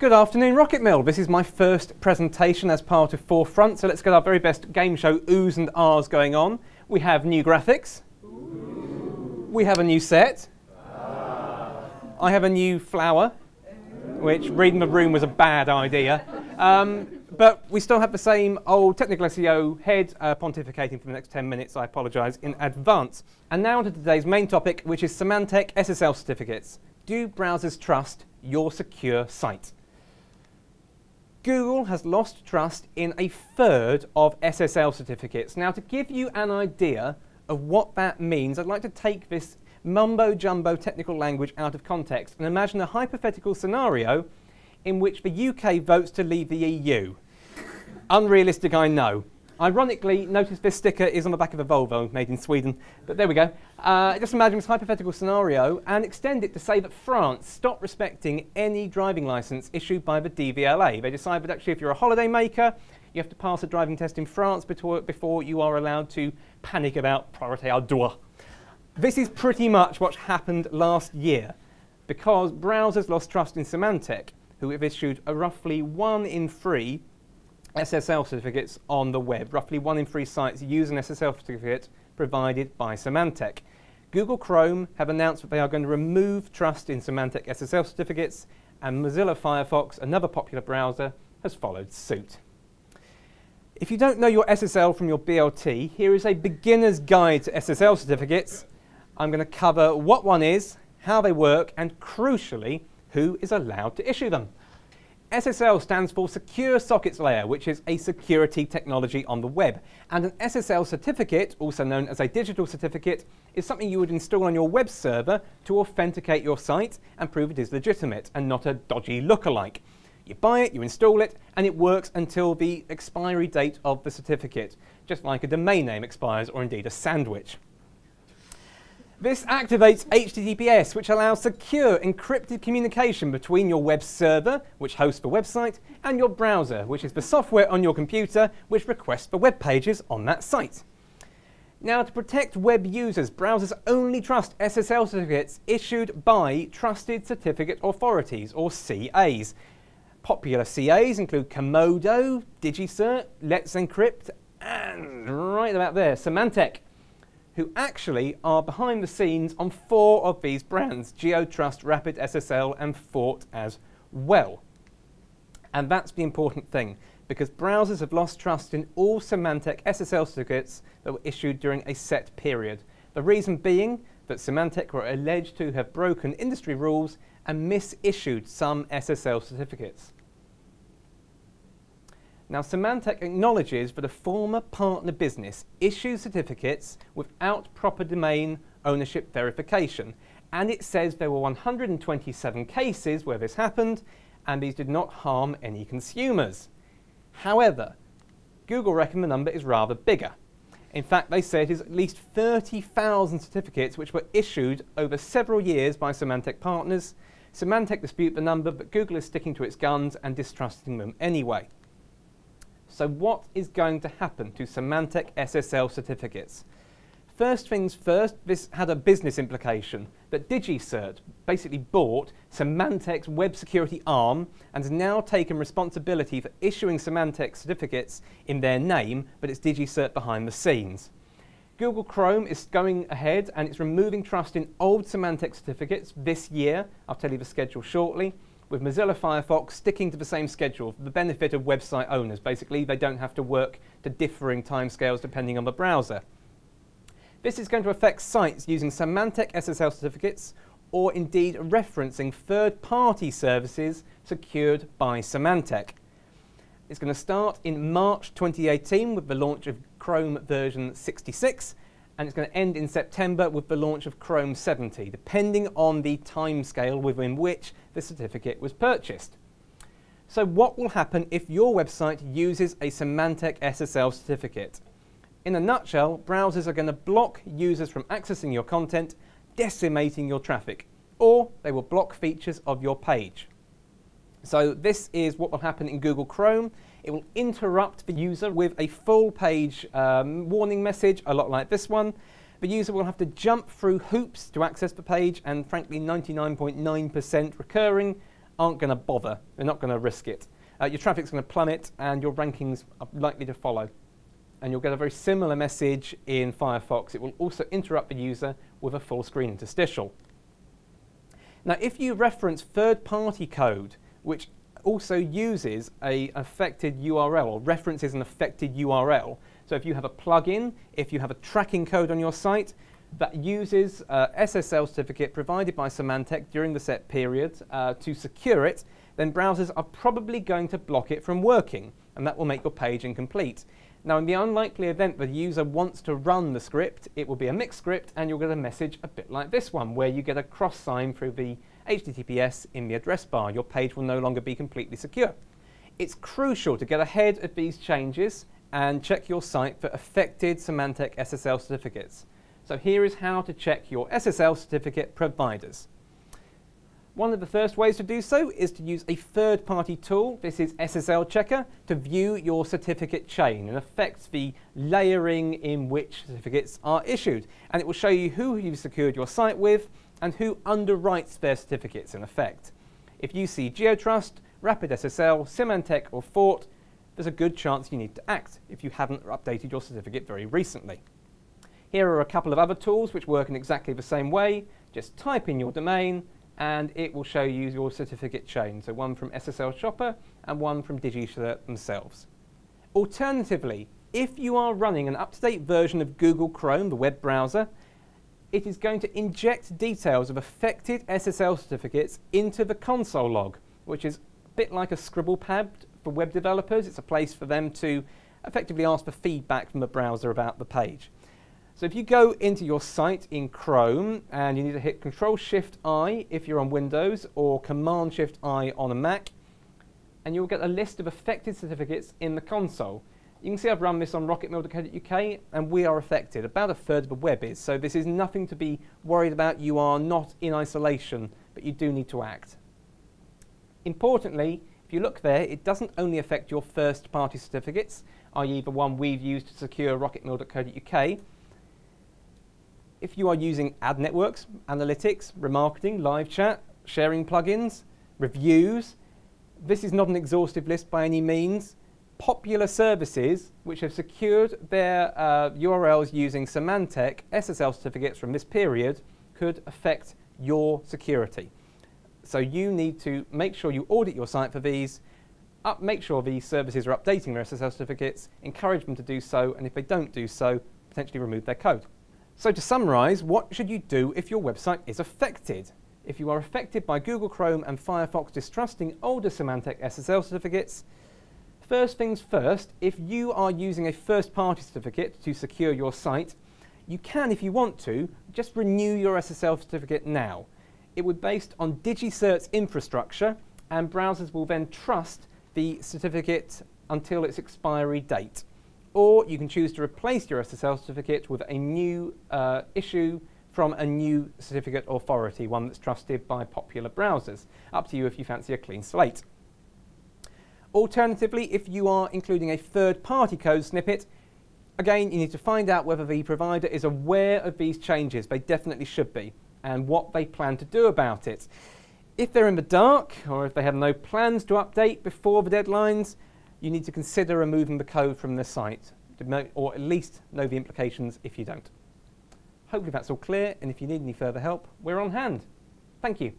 Good afternoon, RocketMill. This is my first presentation as part of Forefront, so let's get our very best game show oohs and ahs going on. We have new graphics. Ooh. We have a new set. Ah. I have a new flower, which reading the room was a bad idea. But we still have the same old technical SEO head pontificating for the next 10 minutes. I apologise in advance. And now on to today's main topic, which is Symantec SSL certificates. Do browsers trust your secure site? Google has lost trust in a third of SSL certificates. Now, to give you an idea of what that means, I'd like to take this mumbo-jumbo technical language out of context and imagine a hypothetical scenario in which the UK votes to leave the EU. Unrealistic, I know. Ironically, notice this sticker is on the back of a Volvo, made in Sweden, but there we go. Just imagine this hypothetical scenario and extend it to say that France stopped respecting any driving licence issued by the DVLA. They decide that actually if you're a holiday maker, you have to pass a driving test in France before you are allowed to panic about priorité à deux. This is pretty much what happened last year, because browsers lost trust in Symantec, who have issued a roughly 1 in 3 SSL certificates on the web. Roughly 1 in 3 sites use an SSL certificate provided by Symantec. Google Chrome have announced that they are going to remove trust in Symantec SSL certificates, and Mozilla Firefox, another popular browser, has followed suit. If you don't know your SSL from your BLT, here is a beginner's guide to SSL certificates. I'm going to cover what one is, how they work, and crucially, who is allowed to issue them. SSL stands for Secure Sockets Layer, which is a security technology on the web. And an SSL certificate, also known as a digital certificate, is something you would install on your web server to authenticate your site and prove it is legitimate and not a dodgy lookalike. You buy it, you install it, and it works until the expiry date of the certificate, just like a domain name expires or indeed a sandwich. This activates HTTPS, which allows secure encrypted communication between your web server, which hosts the website, and your browser, which is the software on your computer which requests the web pages on that site. Now, to protect web users, browsers only trust SSL certificates issued by Trusted Certificate Authorities, or CAs. Popular CAs include Comodo, DigiCert, Let's Encrypt, and right about there, Symantec, who actually are behind the scenes on 4 of these brands, GeoTrust, Rapid SSL, and Fort as well. And that's the important thing, because browsers have lost trust in all Symantec SSL certificates that were issued during a set period. The reason being that Symantec were alleged to have broken industry rules and misissued some SSL certificates. Now, Symantec acknowledges that a former partner business issues certificates without proper domain ownership verification, and it says there were 127 cases where this happened, and these did not harm any consumers. However, Google reckon the number is rather bigger. In fact, they say it is at least 30,000 certificates which were issued over several years by Symantec partners. Symantec dispute the number, but Google is sticking to its guns and distrusting them anyway. So what is going to happen to Symantec SSL certificates? First things first, this had a business implication that DigiCert basically bought Symantec's web security arm and has now taken responsibility for issuing Symantec certificates in their name, but it's DigiCert behind the scenes. Google Chrome is going ahead and it's removing trust in old Symantec certificates this year. I'll tell you the schedule shortly. With Mozilla Firefox sticking to the same schedule for the benefit of website owners. Basically, they don't have to work to differing timescales depending on the browser. This is going to affect sites using Symantec SSL certificates or indeed referencing third-party services secured by Symantec. It's going to start in March 2018 with the launch of Chrome version 66, and it's going to end in September with the launch of Chrome 70, depending on the timescale within which the certificate was purchased. So what will happen if your website uses a Symantec SSL certificate? In a nutshell, browsers are going to block users from accessing your content, decimating your traffic, or they will block features of your page. So this is what will happen in Google Chrome. It will interrupt the user with a full page warning message, a lot like this one. The user will have to jump through hoops to access the page, and frankly 99.9% recurring aren't going to bother. They're not going to risk it. Your traffic's going to plummet and your rankings are likely to follow. And you'll get a very similar message in Firefox. It will also interrupt the user with a full screen interstitial. Now, if you reference third-party code, which also uses an affected URL or references an affected URL, so if you have a plugin, if you have a tracking code on your site that uses SSL certificate provided by Symantec during the set period to secure it, then browsers are probably going to block it from working, and that will make your page incomplete. Now, in the unlikely event the user wants to run the script, it will be a mixed script, and you'll get a message a bit like this one, where you get a cross sign through the HTTPS in the address bar. Your page will no longer be completely secure. It's crucial to get ahead of these changes and check your site for affected Symantec SSL certificates. So here is how to check your SSL certificate providers. One of the first ways to do so is to use a third-party tool. This is SSL Checker, to view your certificate chain and affect the layering in which certificates are issued. And it will show you who you've secured your site with and who underwrites their certificates in effect. If you see GeoTrust, RapidSSL, Symantec or Fort, there's a good chance you need to act if you haven't updated your certificate very recently. Here are a couple of other tools which work in exactly the same way. Just type in your domain and it will show you your certificate chain. So one from SSL Shopper and one from DigiCert themselves. Alternatively, if you are running an up-to-date version of Google Chrome, the web browser, it is going to inject details of affected SSL certificates into the console log, which is a bit like a scribble pad for web developers. It's a place for them to effectively ask for feedback from the browser about the page. So if you go into your site in Chrome and you need to hit Control-Shift-I if you're on Windows or Command-Shift-I on a Mac, and you'll get a list of affected certificates in the console. You can see I've run this on RocketMill.co.uk and we are affected. About a third of the web is. So this is nothing to be worried about. You are not in isolation, but you do need to act. Importantly, if you look there, it doesn't only affect your first-party certificates, i.e. the one we've used to secure RocketMill.co.uk. If you are using ad networks, analytics, remarketing, live chat, sharing plugins, reviews, this is not an exhaustive list by any means. Popular services which have secured their URLs using Symantec SSL certificates from this period could affect your security. So you need to make sure you audit your site for these, make sure these services are updating their SSL certificates, encourage them to do so, and if they don't do so, potentially remove their code. So to summarize, what should you do if your website is affected? If you are affected by Google Chrome and Firefox distrusting older Symantec SSL certificates, first things first, if you are using a first-party certificate to secure your site, you can, if you want to, just renew your SSL certificate now. It would be based on DigiCert's infrastructure, and browsers will then trust the certificate until its expiry date. Or you can choose to replace your SSL certificate with a new issue from a new certificate authority, one that's trusted by popular browsers. Up to you if you fancy a clean slate. Alternatively, if you are including a third-party code snippet, again, you need to find out whether the provider is aware of these changes. They definitely should be, and what they plan to do about it. If they're in the dark, or if they have no plans to update before the deadlines, you need to consider removing the code from the site, or at least know the implications if you don't. Hopefully that's all clear, and if you need any further help, we're on hand. Thank you.